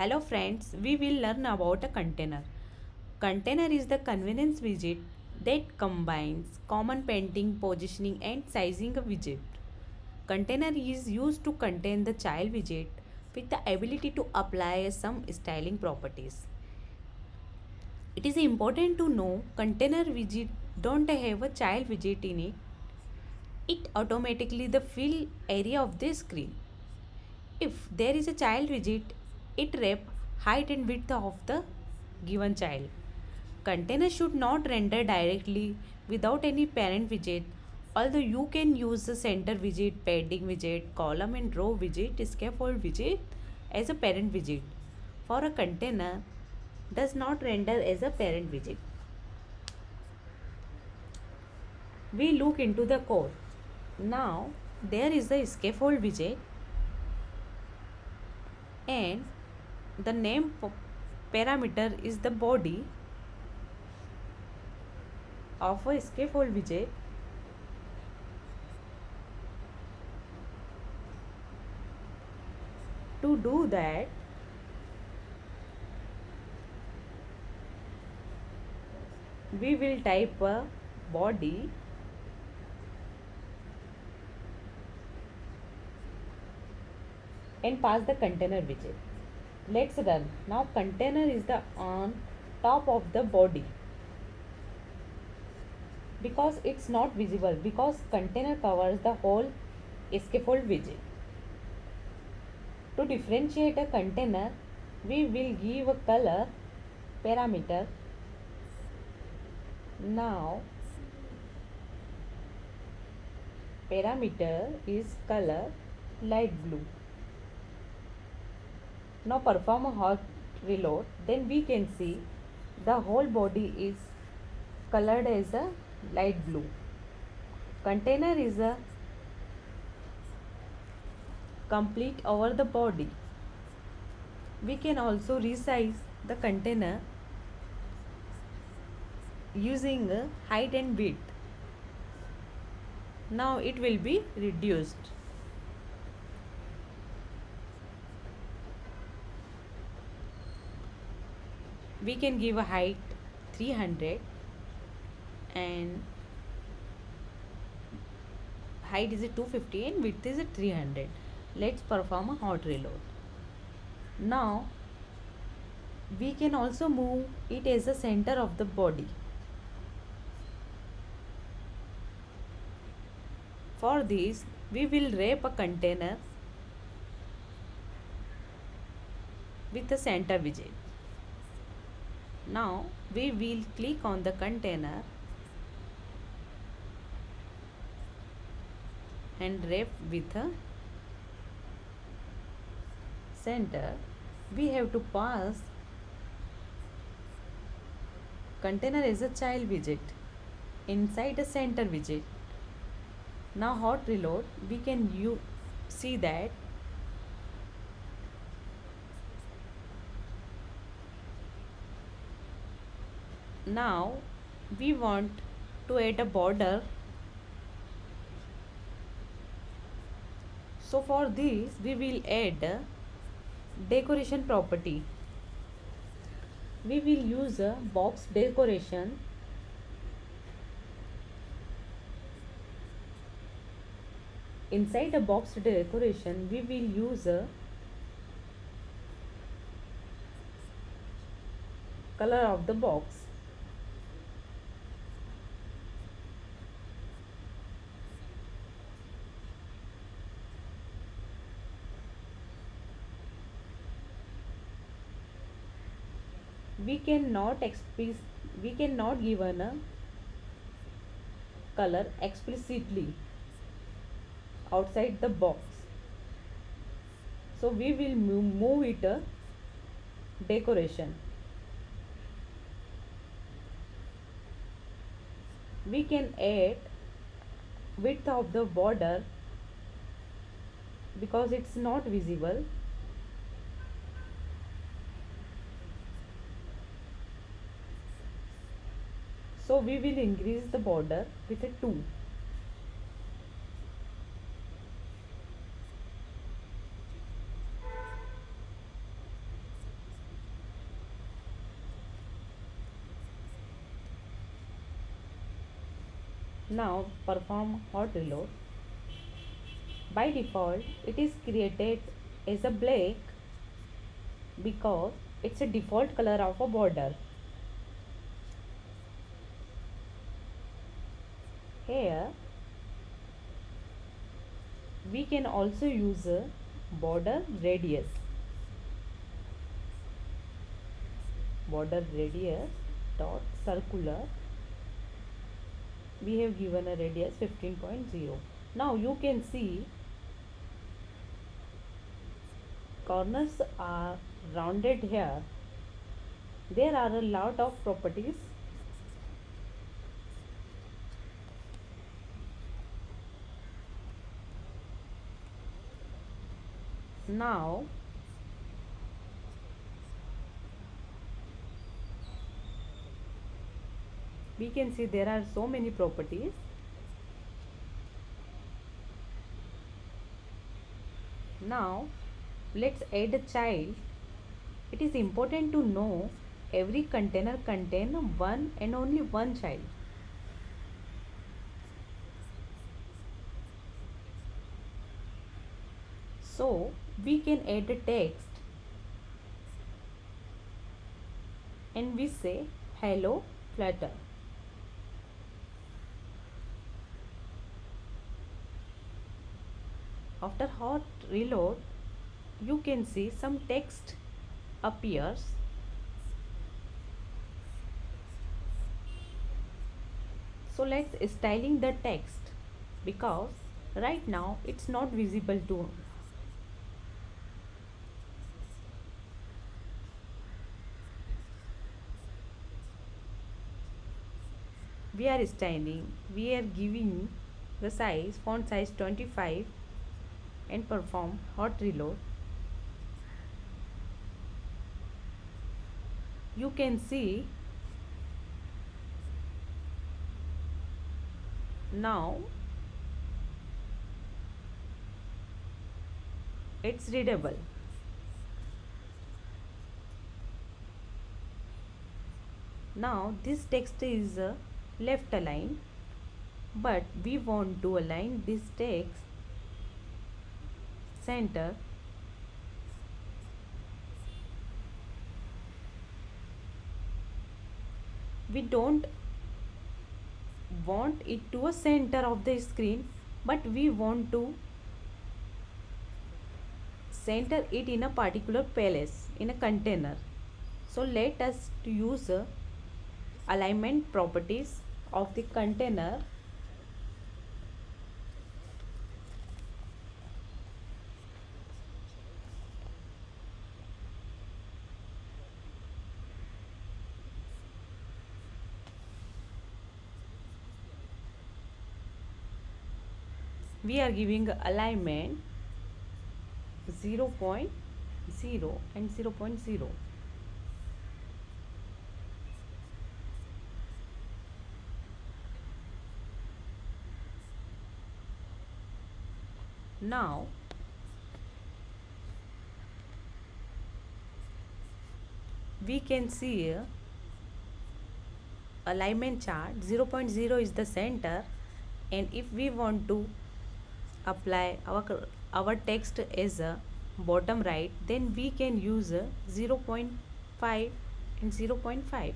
Hello friends, we will learn about a container. Container is the convenience widget that combines common painting, positioning and sizing a widget. Container is used to contain the child widget with the ability to apply some styling properties. It is important to know container widget don't have a child widget in it. It automatically the fill area of the screen. If there is a child widget, it wrap height and width of the given child. Container should not render directly without any parent widget, although you can use the center widget, padding widget, column and row widget, scaffold widget as a parent widget. For a container, does not render as a parent widget. We look into the code. Now there is the scaffold widget and the name parameter is the body of a scaffold widget. To do that, we will type a body and pass the container widget. Let's run. Now container is the on top of the body because it's not visible because container covers the whole scaffold widget. To differentiate a container, we will give a color parameter. Now parameter is color light blue. Now perform a hot reload, then we can see the whole body is colored as a light blue. Container is a complete over the body. We can also resize the container using height and width. Now it will be reduced. We can give a height 300 and height is a 250 and width is a 300. Let's perform a hot reload. Now we can also move it as the center of the body. For this, we will wrap a container with the center widget. Now we will click on the container and wrap with a center. We have to pass container as a child widget inside a center widget. Now hot reload, we can see that now we want to add a border. So for this we will add a decoration property. We will use a box decoration. Inside the box decoration we will use a color of the box. We cannot give a color explicitly outside the box, so we will move it a decoration. We can add width of the border because it's not visible. So we will increase the border with a 2. Now perform hot reload. By default, it is created as a black because it's a default color of a border. Here we can also use a border radius. Border radius dot circular. We have given a radius 15.0. Now you can see corners are rounded here. There are a lot of properties. Now we can see there are so many properties. Now let's add a child. It is important to know every container contains one and only one child. So we can add a text and we say hello Flutter. After hot reload, you can see some text appears. So let's styling the text because right now it's not visible to. We are styling, we are giving the size, font size 25 and perform hot reload. You can see now it's readable. Now this text is left aligned, but we want to align this text center. We don't want it to a center of the screen, but we want to center it in a particular place in a container. So let us use alignment properties of the container. We are giving alignment 0.0 and 0.0. Now we can see alignment chart. 0.0 is the center, and if we want to apply our text as a bottom right, then we can use 0.5 and 0.5.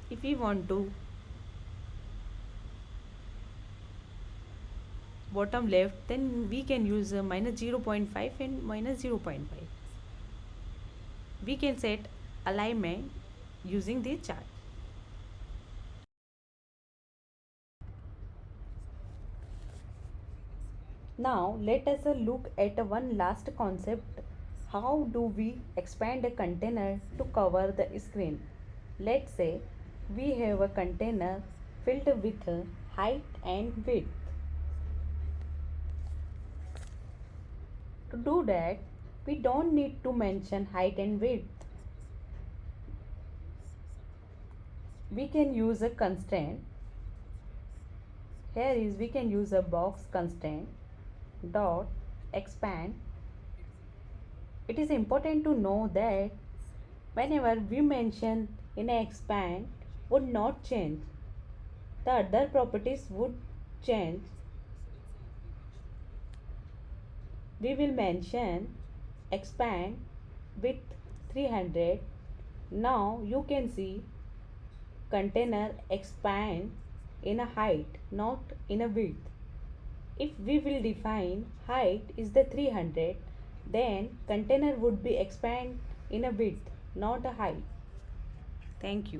If we want to bottom left, then we can use minus 0.5 and minus 0.5. We can set alignment using the chart. Now let us look at one last concept. How do we expand a container to cover the screen? Let's say we have a container filled with height and width. To do that, we don't need to mention height and width. We can use a constraint. Here is we can use a box constraint expand. It is important to know that Whenever we mention in a expand would not change, the other properties would change. We will mention expand with 300. Now you can see container expand in a height, not in a width. If we will define height is the 300, then container would be expand in a width, not a height. Thank you.